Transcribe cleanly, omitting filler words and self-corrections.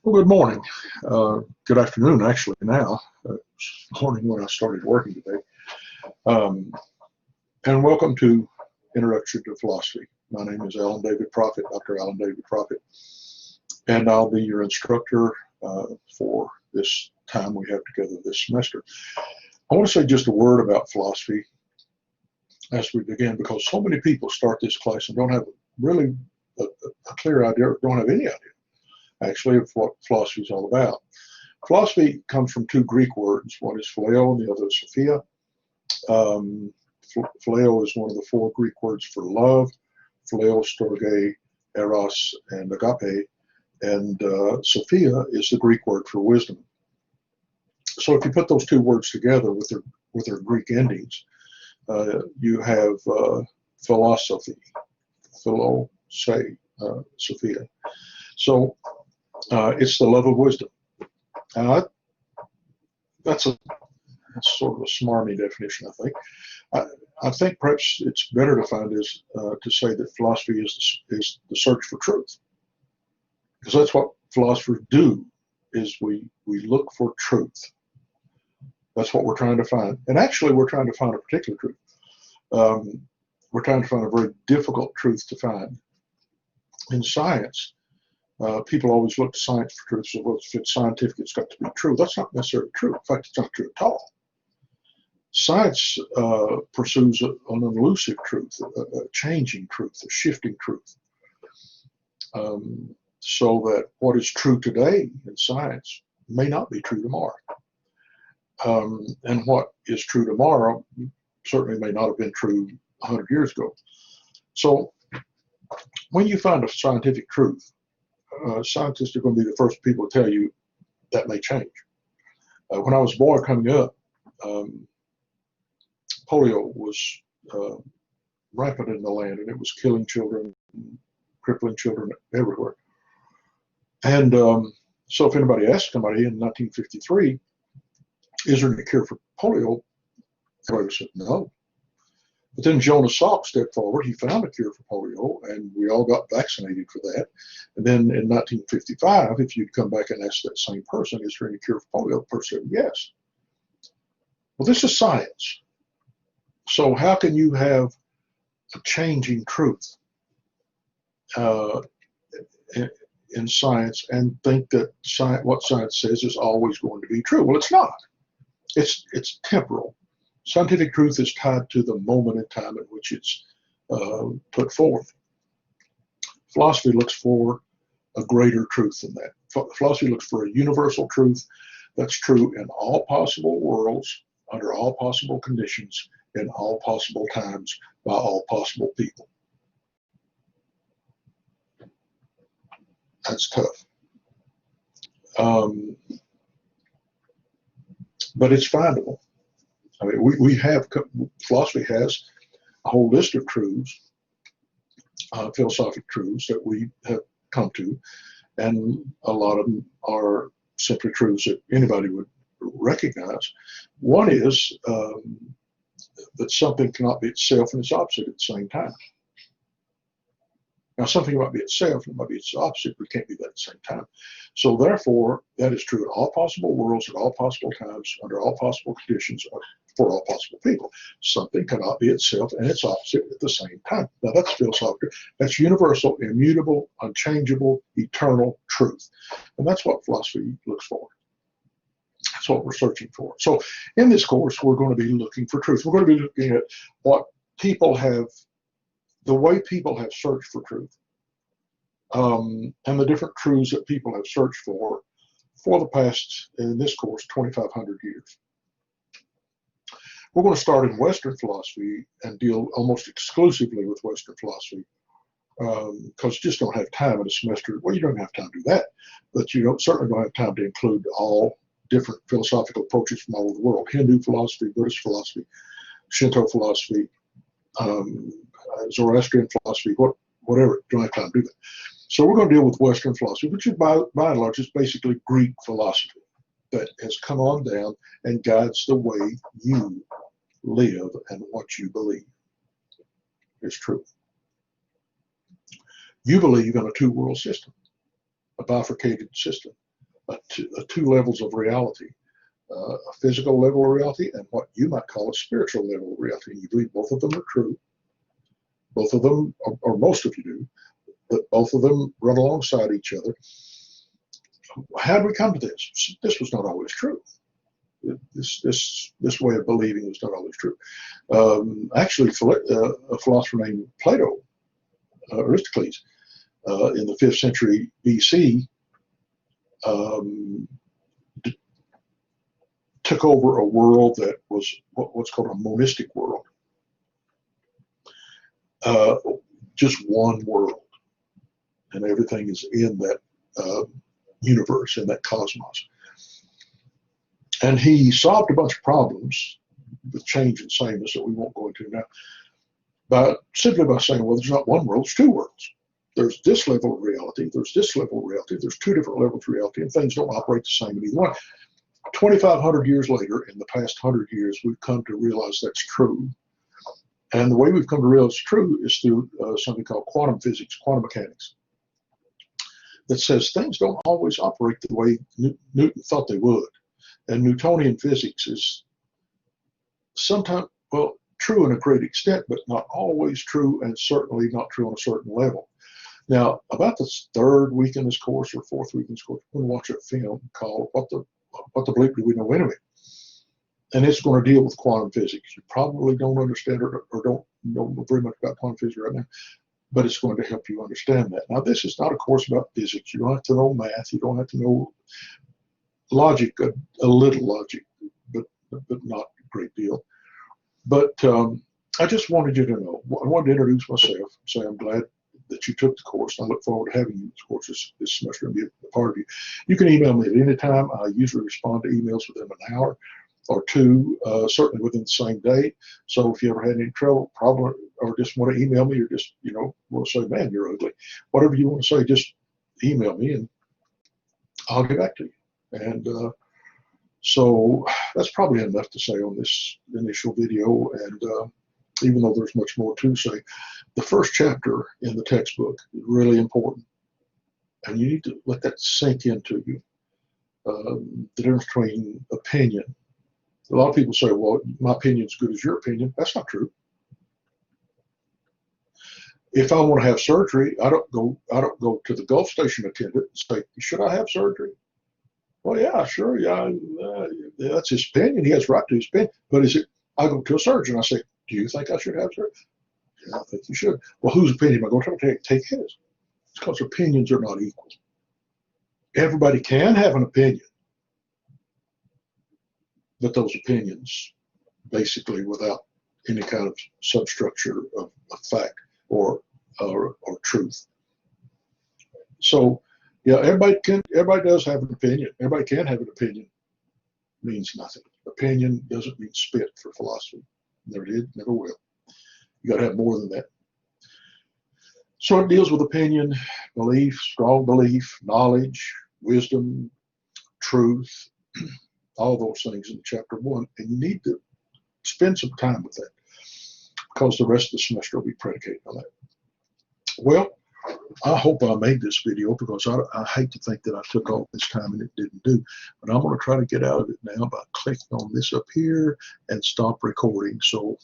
Well, good morning. Good afternoon, actually, now. It's morning when I started working today. Um, and welcome to Introduction to Philosophy. My name is Alan David Prophet, Dr. Alan David Prophet, and I'll be your instructor for this time we have together this semester. I want to say just a word about philosophy as we begin, because so many people start this class and don't have really a clear idea, or don't have any idea actually of what philosophy is all about. Philosophy comes from two Greek words. One is phileo and the other is sophia. Phileo is one of the four Greek words for love. Phileo, storge, eros, and agape. And sophia is the Greek word for wisdom. So if you put those two words together with their Greek endings, you have philosophy, philo, say, sophia. So it's the love of wisdom. That's sort of a smarmy definition, I think. I think perhaps it's better to find is to say that philosophy is the search for truth, because that's what philosophers do. Is we look for truth. That's what we're trying to find, and actually, we're trying to find a particular truth. We're trying to find a very difficult truth to find. In science, people always look to science for truth. So, well, if it's scientific, it's got to be true. That's not necessarily true. In fact, it's not true at all. Science pursues an elusive truth, a changing truth, a shifting truth. So that what is true today in science may not be true tomorrow. And what is true tomorrow certainly may not have been true 100 years ago. So when you find a scientific truth, scientists are going to be the first people to tell you that may change. When I was a boy coming up, polio was rampant in the land, and it was killing children, crippling children everywhere. And so if anybody asked somebody in 1953, is there any cure for polio? Everybody said no. But then Jonas Salk stepped forward. He found a cure for polio, and we all got vaccinated for that. And then in 1955, if you'd come back and ask that same person, is there any cure for polio? The person said yes. Well, this is science. So how can you have a changing truth in science and think that what science says is always going to be true? Well, it's not. It's temporal. Scientific truth is tied to the moment in time in which it's put forth. Philosophy looks for a greater truth than that. Philosophy looks for a universal truth that's true in all possible worlds, under all possible conditions, in all possible times, by all possible people. That's tough. But it's findable. I mean, philosophy has a whole list of truths, philosophic truths that we have come to, and a lot of them are simply truths that anybody would recognize. One is that something cannot be itself and its opposite at the same time. Now, something might be itself and it might be its opposite, but it can't be that at the same time. So therefore, that is true in all possible worlds, at all possible times, under all possible conditions, for all possible people. Something cannot be itself and its opposite at the same time. Now, that's philosophical. That's universal, immutable, unchangeable, eternal truth. And that's what philosophy looks for. That's what we're searching for. So in this course, we're going to be looking for truth. We're going to be looking at what people have, the way people have searched for truth, and the different truths that people have searched for the past, in this course, 2,500 years. We're going to start in Western philosophy and deal almost exclusively with Western philosophy, because you just don't have time in a semester. Well, you don't have time to do that, but you certainly don't have time to include all different philosophical approaches from all over the world: Hindu philosophy, Buddhist philosophy, Shinto philosophy, Zoroastrian philosophy, whatever. You don't have time to do that. So we're going to deal with Western philosophy, which is by and large is basically Greek philosophy that has come on down and guides the way you live and what you believe is true. You believe in a two-world system, a bifurcated system. two levels of reality, a physical level of reality and what you might call a spiritual level of reality. And you believe both of them are true. Both of them, or most of you do, but both of them run alongside each other. How did we come to this? This was not always true. This way of believing was not always true. Actually, a philosopher named Plato, Aristocles, in the 5th century BC, took over a world that was what's called a monistic world. Just one world, and everything is in that universe, in that cosmos. And he solved a bunch of problems with change and sameness that we won't go into now, simply by saying, well, there's not one world, there's two worlds. There's this level of reality, there's this level of reality, there's two different levels of reality, and things don't operate the same in either one. 2,500 years later, in the past 100 years, we've come to realize that's true. And the way we've come to realize it's true is through something called quantum physics, quantum mechanics, that says things don't always operate the way Newton thought they would. And Newtonian physics is sometimes, well, true in a great extent, but not always true, and certainly not true on a certain level. Now, about the 3rd week in this course or 4th week in this course, we're going to watch a film called What the Bleep Do We Know Anyway? And it's going to deal with quantum physics. You probably don't understand or don't know very much about quantum physics right now, but it's going to help you understand that. Now, this is not a course about physics. You don't have to know math. You don't have to know logic, a little logic, but not a great deal. But I just wanted you to know. I wanted to introduce myself, say I'm glad that you took the course. I look forward to having you in this course this semester and be a part of you. You can email me at any time. I usually respond to emails within an hour or two, certainly within the same day. So if you ever had any trouble, problem, or just want to email me, or just want to say, man, you're ugly, whatever you want to say, just email me and I'll get back to you. And so that's probably enough to say on this initial video. And even though there's much more to say, the first chapter in the textbook is really important. And you need to let that sink into you. The difference between opinion. A lot of people say, well, my opinion is good as your opinion. That's not true. If I want to have surgery, I don't go to the Gulf Station attendant and say, should I have surgery? Well, yeah, sure, yeah, that's his opinion. He has right to his opinion. But I go to a surgeon, I say, do you think I should have surgery? Yeah, I think you should. Well, whose opinion am I going to take his? It's because opinions are not equal. Everybody can have an opinion, but those opinions, basically without any kind of substructure of fact or truth. So, yeah, everybody does have an opinion. Everybody can have an opinion. Means nothing. Opinion doesn't mean spit for philosophy. Never did, never will. You got to have more than that. So it deals with opinion, belief, strong belief, knowledge, wisdom, truth, all those things in chapter 1. And you need to spend some time with that, because the rest of the semester will be predicated on that. Well, I hope I made this video, because I hate to think that I took all this time and it didn't do. But I'm going to try to get out of it now by clicking on this up here and stop recording. So